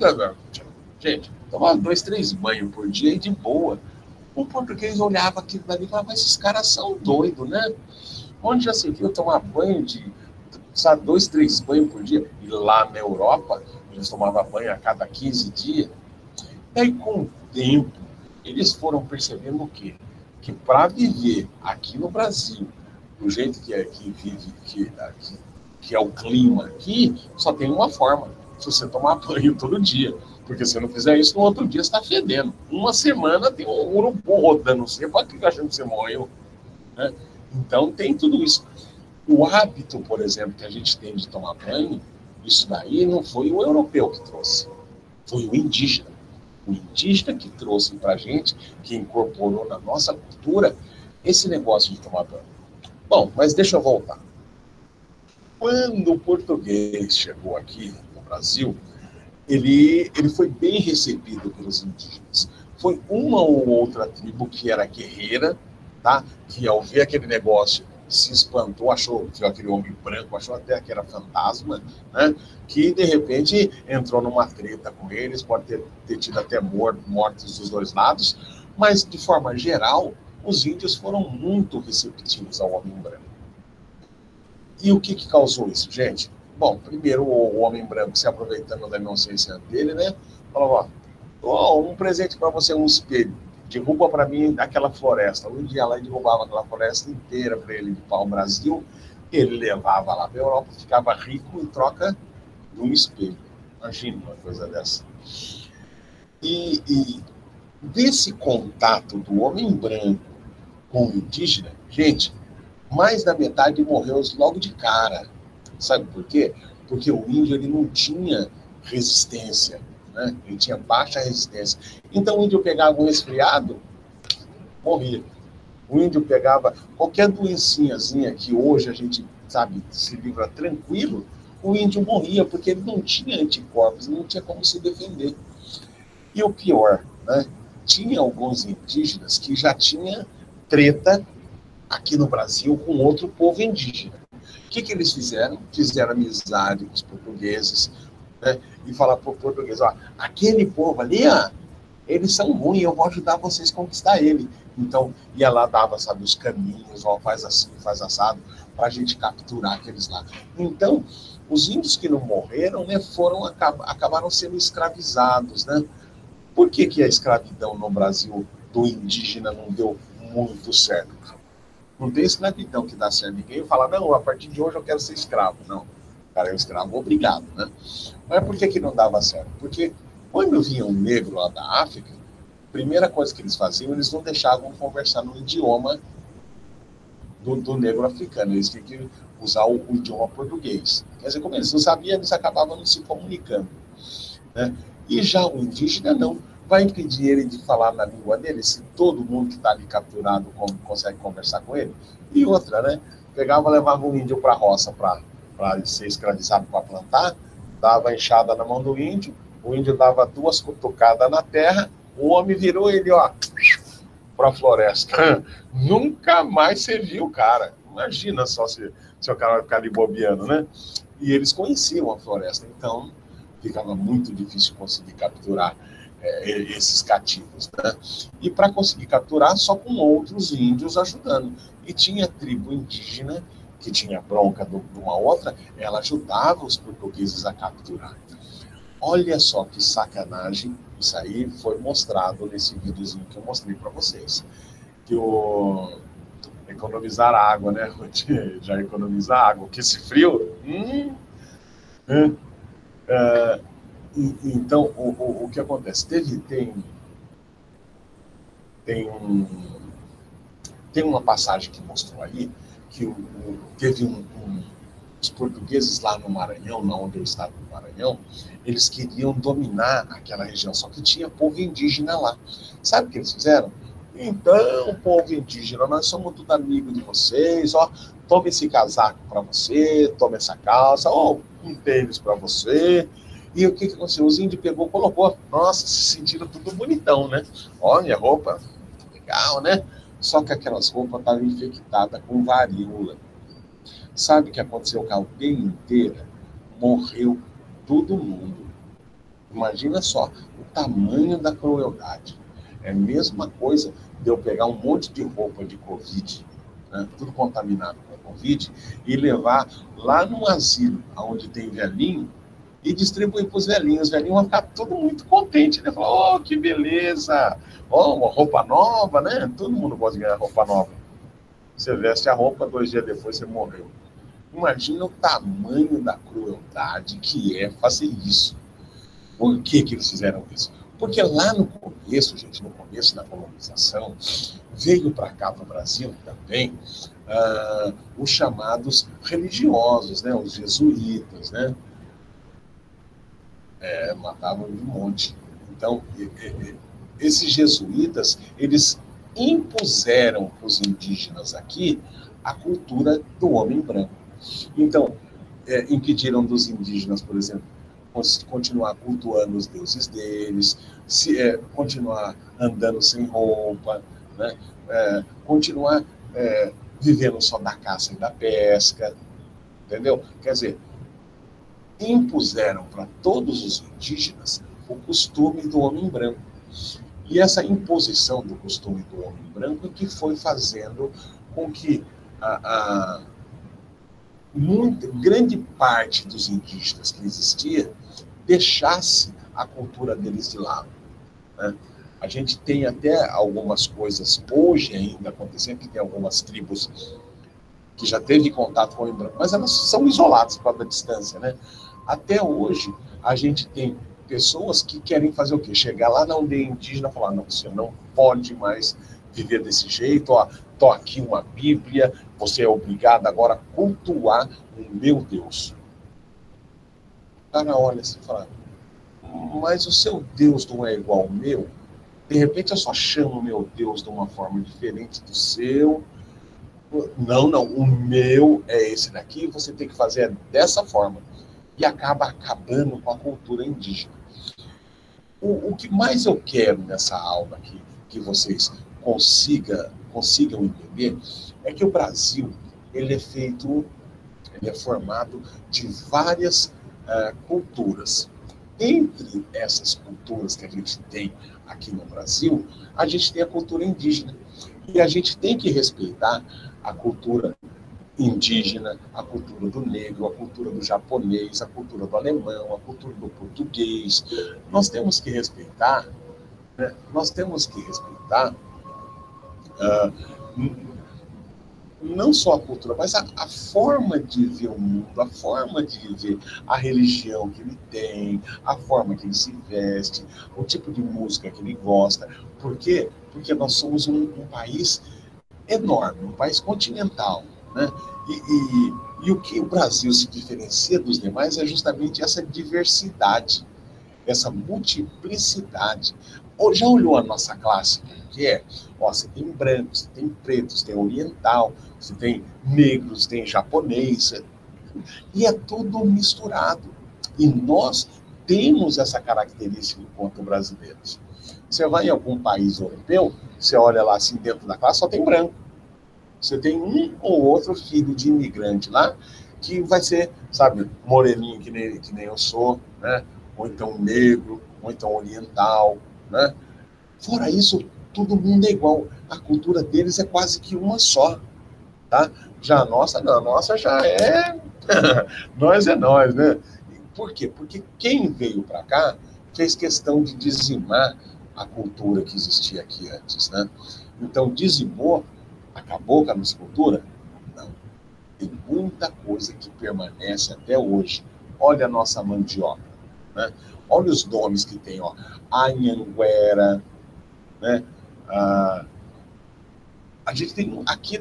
gente, tomava 2, 3 banhos por dia e de boa. O português olhava aquilo dali e falava, mas esses caras são doidos, né? Onde já se viu tomar banho de... Sabe, 2, 3 banhos por dia? E lá na Europa, eles tomavam banho a cada 15 dias. E aí, com o tempo, eles foram percebendo o quê? Que para viver aqui no Brasil, do jeito que vive, que é o clima aqui, só tem uma forma: se você tomar banho todo dia. Porque se não fizer isso, no outro dia você está fedendo. Uma semana tem um urubu rodando, você pode ficar achando que você morreu. Né? Então tem tudo isso. O hábito, por exemplo, que a gente tem de tomar banho, isso daí não foi o europeu que trouxe, foi o indígena. O indígena que trouxe para a gente, que incorporou na nossa cultura, esse negócio de tomar banho. Bom, mas deixa eu voltar. Quando o português chegou aqui no Brasil, ele foi bem recebido pelos indígenas. Foi uma ou outra tribo que era guerreira, tá? Que ao ver aquele negócio se espantou, achou que aquele homem branco, achou até que era fantasma, né? Que de repente entrou numa treta com eles, pode ter tido até mortes dos dois lados, mas de forma geral, os índios foram muito receptivos ao homem branco. E o que causou isso, gente? Bom, primeiro o homem branco, se aproveitando da inocência dele, né? Falou, ó, um presente para você, um espelho. Derruba para mim aquela floresta. Um dia lá ele derrubava aquela floresta inteira para ele limpar o Brasil. Ele levava lá para a Europa, ficava rico em troca de um espelho. Imagina uma coisa dessa. E desse contato do homem branco com o indígena, gente, mais da metade morreu logo de cara. Sabe por quê? Porque o índio ele não tinha resistência. Né? Ele tinha baixa resistência. Então o índio pegava um resfriado, morria. O índio pegava qualquer doencinhazinha que hoje a gente, sabe, se livra tranquilo, o índio morria, porque ele não tinha anticorpos, não tinha como se defender. E o pior, né? Tinha alguns indígenas que já tinham treta aqui no Brasil com outro povo indígena. O que eles fizeram? Fizeram amizade com os portugueses, né? E falaram para o português, ó, aquele povo ali, ó, eles são ruins, eu vou ajudar vocês a conquistar ele. Então, ia lá, dava, sabe, os caminhos, ó, faz assim, faz assado, para a gente capturar aqueles lá. Então, os índios que não morreram, né, acabaram sendo escravizados, né? Por que a escravidão no Brasil do indígena não deu muito certo? Não tem escravidão que dá certo. Ninguém fala, não, a partir de hoje eu quero ser escravo. Não, o cara é um escravo obrigado, né? Mas por que não dava certo? Porque quando vinha um negro lá da África, a primeira coisa que eles faziam, eles não deixavam conversar no idioma do negro africano. Eles tinham que usar o idioma português. Quer dizer, como eles não sabiam, eles acabavam não se comunicando, né? E já o indígena não. Vai impedir ele de falar na língua dele, se todo mundo que está ali capturado consegue conversar com ele? E outra, né? Pegava, levava um índio para a roça para ser escravizado para plantar, dava a enxada na mão do índio, o índio dava 2 cutucadas na terra, o homem virou ele, ó, para a floresta. Nunca mais você viu o cara. Imagina só se o cara vai ficar ali bobeando, né? E eles conheciam a floresta, então ficava muito difícil conseguir capturar esses cativos, né? E para conseguir capturar, só com outros índios ajudando. E tinha tribo indígena, que tinha bronca de uma outra, ela ajudava os portugueses a capturar. Olha só que sacanagem, isso aí foi mostrado nesse videozinho que eu mostrei para vocês. Que economizar água, né? Já economizar água, porque esse frio... Então, o que acontece? Tem uma passagem que mostrou aí que teve os portugueses lá no Maranhão, onde eu estava no Maranhão, eles queriam dominar aquela região, só que tinha povo indígena lá. Sabe o que eles fizeram? Então, povo indígena, nós somos tudo amigo de vocês, ó, toma esse casaco para você, toma essa calça, ó, um tênis para você. E o que aconteceu? Os índios pegou, colocou. Nossa, se sentiram tudo bonitão, né? Ó, minha roupa, legal, né? Só que aquelas roupas estavam infectadas com varíola. Sabe o que aconteceu com a aldeia inteira? Morreu todo mundo. Imagina só o tamanho da crueldade. É a mesma coisa de eu pegar um monte de roupa de Covid, né, tudo contaminado com Covid, e levar lá num asilo, onde tem velhinho, e distribuir para os velhinhos. Os velhinhos vão ficar tudo muito contentes, né? Falar, oh, que beleza! Oh, uma roupa nova, né? Todo mundo gosta de ganhar roupa nova. Você veste a roupa, 2 dias depois você morreu. Imagina o tamanho da crueldade que é fazer isso. Por que eles fizeram isso? Porque lá no começo, gente, no começo da colonização, veio para cá, para o Brasil também, os chamados religiosos, né? Os jesuítas, né? Matavam de um monte. Então, esses jesuítas, eles impuseram para os indígenas aqui a cultura do homem branco. Então, impediram dos indígenas, por exemplo, continuar cultuando os deuses deles, continuar andando sem roupa, né? Continuar vivendo só da caça e da pesca, entendeu? Quer dizer, impuseram para todos os indígenas o costume do homem branco. E essa imposição do costume do homem branco que foi fazendo com que grande parte dos indígenas que existia deixasse a cultura deles de lado, né? A gente tem até algumas coisas hoje ainda acontecendo, que tem algumas tribos que já teve contato com o homem branco, mas elas são isoladas por causa da distância, né? Até hoje, a gente tem pessoas que querem fazer o quê? Chegar lá na aldeia indígena e falar, não, você não pode mais viver desse jeito, ó, tô aqui uma Bíblia, você é obrigado agora a cultuar o meu Deus. O cara olha assim e fala, mas o seu Deus não é igual ao meu? De repente eu só chamo o meu Deus de uma forma diferente do seu. Não, o meu é esse daqui, você tem que fazer dessa forma. e acaba acabando com a cultura indígena. O que mais eu quero nessa aula aqui, que vocês consigam entender, é que o Brasil, ele é formado de várias culturas. Entre essas culturas que a gente tem aqui no Brasil, a gente tem a cultura indígena. E a gente tem que respeitar a cultura indígena, a cultura do negro, a cultura do japonês, a cultura do alemão, a cultura do português. Nós temos que respeitar, né? Nós temos que respeitar não só a cultura, mas a forma de ver o mundo, a forma de ver a religião que ele tem, a forma que ele se veste, o tipo de música que ele gosta. Por quê? Porque nós somos um país enorme, um país continental, né? E o que o Brasil se diferencia dos demais é justamente essa diversidade, essa multiplicidade. Já olhou a nossa classe? Que é? Ó, você tem brancos, você tem pretos, você tem oriental, você tem negros, tem japonês, e é tudo misturado. E nós temos essa característica enquanto brasileiros. Você vai em algum país europeu, você olha lá assim dentro da classe, só tem branco. Você tem um ou outro filho de imigrante lá, que vai ser, sabe, moreninho que nem eu sou, né? Ou então negro, ou então oriental, né? Fora isso, todo mundo é igual. A cultura deles é quase que uma só, tá? Já a nossa, não, a nossa já é... nós é nós, né? Por quê? Porque quem veio para cá fez questão de dizimar a cultura que existia aqui antes, né? Então, dizimou, acabou com a nossa cultura? Não. Tem muita coisa que permanece até hoje. Olha a nossa mandioca, né? Olha os nomes que tem, ó. Anhanguera, né? A gente tem aqui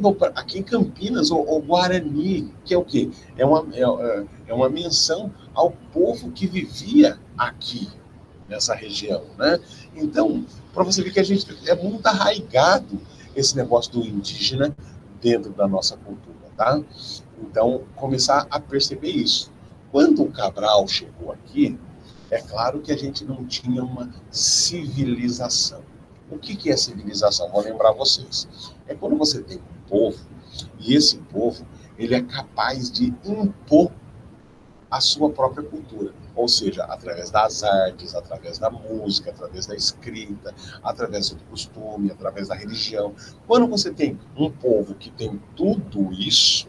em Campinas o Guarani, que é o quê? É uma menção ao povo que vivia aqui, nessa região, né? Então, para você ver que a gente é muito arraigado esse negócio do indígena dentro da nossa cultura, tá? Então, começar a perceber isso. Quando o Cabral chegou aqui, é claro que a gente não tinha uma civilização. O que é civilização? Vou lembrar vocês. É quando você tem um povo, e esse povo, ele é capaz de impor a sua própria cultura. Ou seja, através das artes, através da música, através da escrita, através do costume, através da religião. Quando você tem um povo que tem tudo isso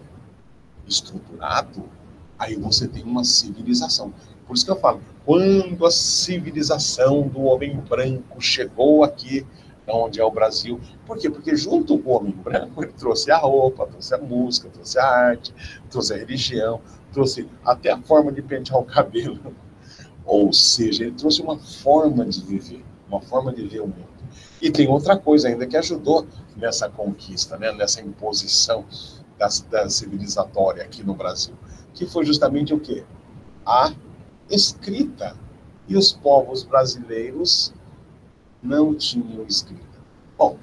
estruturado, aí você tem uma civilização. Por isso que eu falo, quando a civilização do homem branco chegou aqui, onde é o Brasil, por quê? Porque junto com o homem branco, ele trouxe a roupa, trouxe a música, trouxe a arte, trouxe a religião, trouxe até a forma de pentear o cabelo. Ou seja, ele trouxe uma forma de viver, uma forma de ver o mundo. E tem outra coisa ainda que ajudou nessa conquista, né? Nessa imposição da civilizatória aqui no Brasil, que foi justamente o quê? A escrita. E os povos brasileiros não tinham escrita. Bom,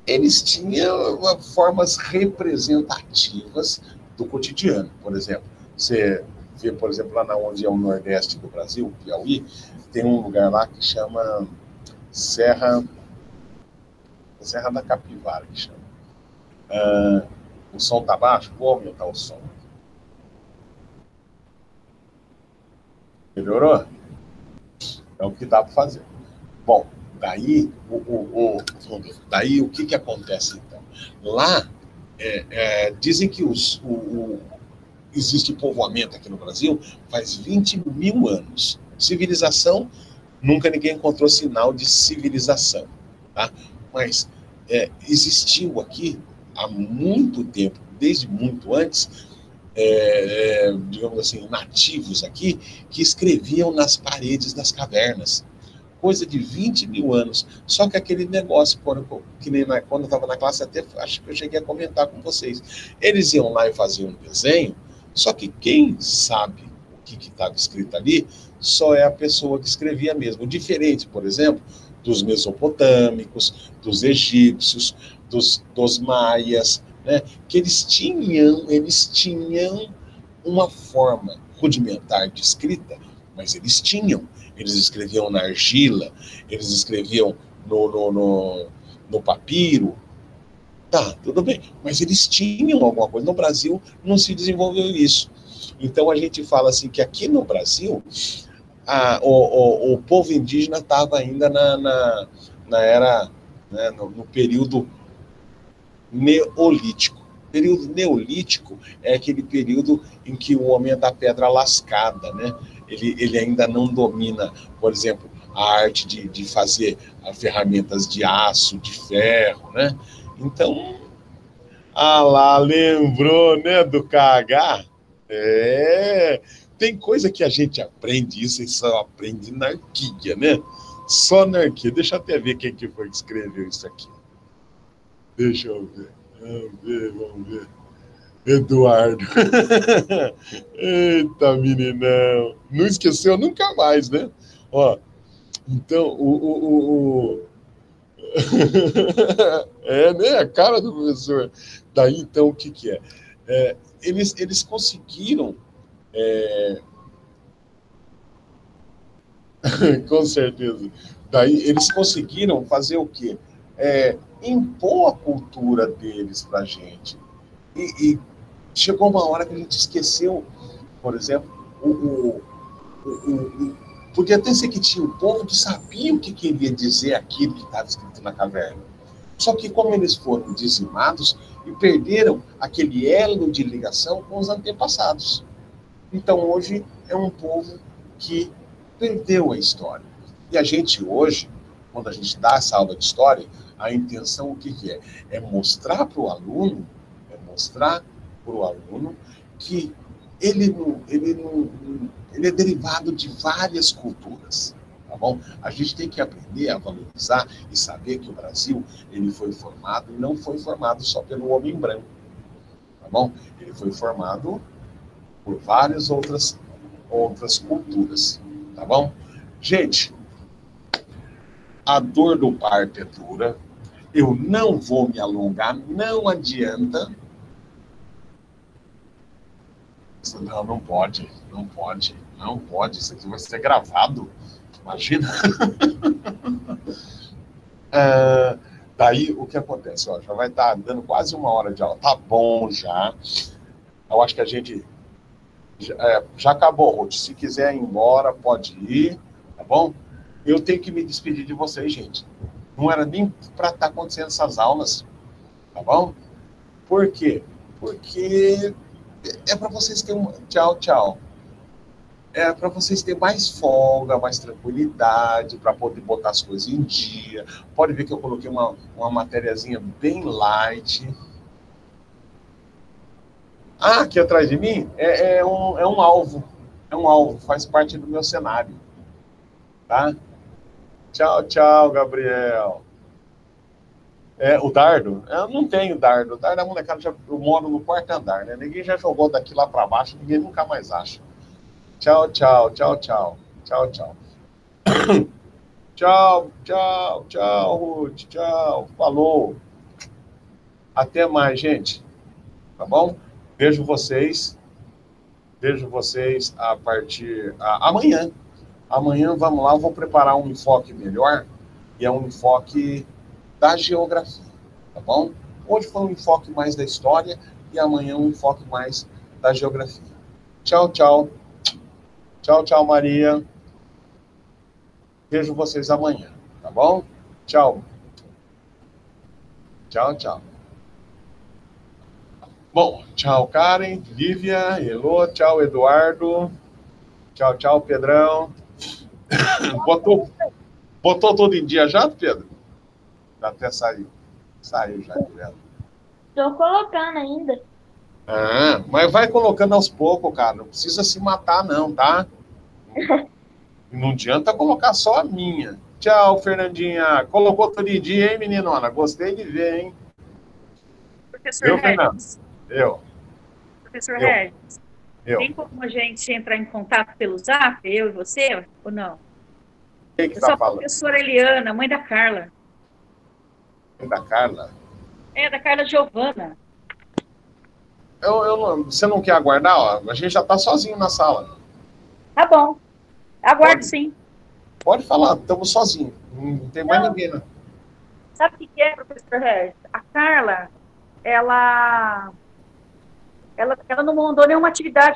eles tinham formas representativas do cotidiano. Por exemplo, você vê, por exemplo, lá onde é o nordeste do Brasil, Piauí, tem um lugar lá que chama Serra da Capivara, que chama. O som tá baixo? Vou aumentar o som. Melhorou? É o que dá para fazer. Bom, daí o que acontece então? Lá, dizem que existe povoamento aqui no Brasil faz 20 mil anos. Civilização, nunca ninguém encontrou sinal de civilização, tá? Mas existiu aqui há muito tempo, desde muito antes, digamos assim, nativos aqui, que escreviam nas paredes das cavernas. Coisa de 20 mil anos. Só que aquele negócio, que nem quando eu estava na classe, até acho que eu cheguei a comentar com vocês. Eles iam lá e faziam um desenho, só que quem sabe o que estava escrito ali só é a pessoa que escrevia mesmo. Diferente, por exemplo, dos mesopotâmicos, dos egípcios, dos maias, né? Que eles tinham uma forma rudimentar de escrita, mas eles tinham. Eles escreviam na argila, eles escreviam no papiro. Tá, tudo bem. Mas eles tinham alguma coisa. No Brasil não se desenvolveu isso. Então a gente fala assim que aqui no Brasil o povo indígena estava ainda na era, né, no período neolítico. O período neolítico é aquele período em que o homem é da pedra lascada, né? Ele ainda não domina, por exemplo, a arte de fazer ferramentas de aço, de ferro, né? Então, lá, lembrou, né, do KH? Tem coisa que a gente aprende, isso e só aprende na arquia, né? Só na arquia. Deixa eu até ver quem que foi que escreveu isso aqui. Deixa eu ver. Vamos ver. Eduardo. Eita, meninão. Não esqueceu nunca mais, né? Ó, então, né? A cara do professor. Daí, então, o que é? Eles conseguiram... Com certeza. Daí, eles conseguiram fazer o quê? Impor a cultura deles para a gente. E chegou uma hora que a gente esqueceu, por exemplo, podia até ser que tinha um povo que sabia o que queria dizer aquilo que estava escrito na caverna. Só que como eles foram dizimados e perderam aquele elo de ligação com os antepassados. Então hoje é um povo que perdeu a história. E a gente hoje, quando a gente dá essa aula de história, a intenção o que é? É mostrar para o aluno, que ele é derivado de várias culturas, tá bom? A gente tem que aprender a valorizar e saber que o Brasil, ele foi formado, e não foi formado só pelo homem branco, tá bom? Ele foi formado por várias outras culturas, tá bom? Gente, a dor do parto é dura, eu não vou me alongar, não adianta. Não pode, isso aqui vai ser gravado, imagina. Daí, o que acontece? Ó, já vai estar dando quase 1 hora de aula, tá bom já. Eu acho que a gente já acabou, Ruth. Se quiser ir embora, pode ir, tá bom? Eu tenho que me despedir de vocês, gente. Não era nem para estar acontecendo essas aulas, tá bom? Por quê? Porque é para vocês terem tchau. É para vocês terem mais folga, mais tranquilidade, para poder botar as coisas em dia. Pode ver que eu coloquei uma matériazinha bem light. Aqui atrás de mim é um alvo. É um alvo, faz parte do meu cenário. Tá? Tchau, Gabriel. O dardo? Eu não tenho dardo. O dardo é molecada, eu moro no 4º andar, né? Ninguém já jogou daqui lá para baixo, ninguém nunca mais acha. Tchau. Tchau, Ruth. Tchau. Falou. Até mais, gente. Tá bom? Vejo vocês a partir... amanhã. Amanhã, vamos lá, eu vou preparar um enfoque melhor, e é um enfoque da geografia, tá bom? Hoje foi um enfoque mais da história, e amanhã um enfoque mais da geografia. Tchau, Maria. Vejo vocês amanhã, tá bom? Tchau. Bom, tchau, Karen, Lívia, Elô, tchau, Eduardo. Tchau, Pedrão. Botou tudo em dia já, Pedro? Até saiu. Saiu já, Pedro. Tô colocando ainda. Mas vai colocando aos poucos, cara. Não precisa se matar, não, tá? Não adianta colocar só a minha. Tchau, Fernandinha. Colocou tudo em dia, hein, meninona? Gostei de ver, hein? Professor Regis. Professor Regis. Tem como a gente entrar em contato pelo Zap, eu e você, ou não? Quem que eu sou a falando? professora Eliana, mãe da Carla. Mãe da Carla? Da Carla Giovana. Você não quer aguardar? Ó, a gente já está sozinho na sala. Tá bom. Aguardo sim. Pode falar, estamos sozinhos. Não tem mais ninguém, né? Sabe o que é, professor Regis? A Carla, ela não mandou nenhuma atividade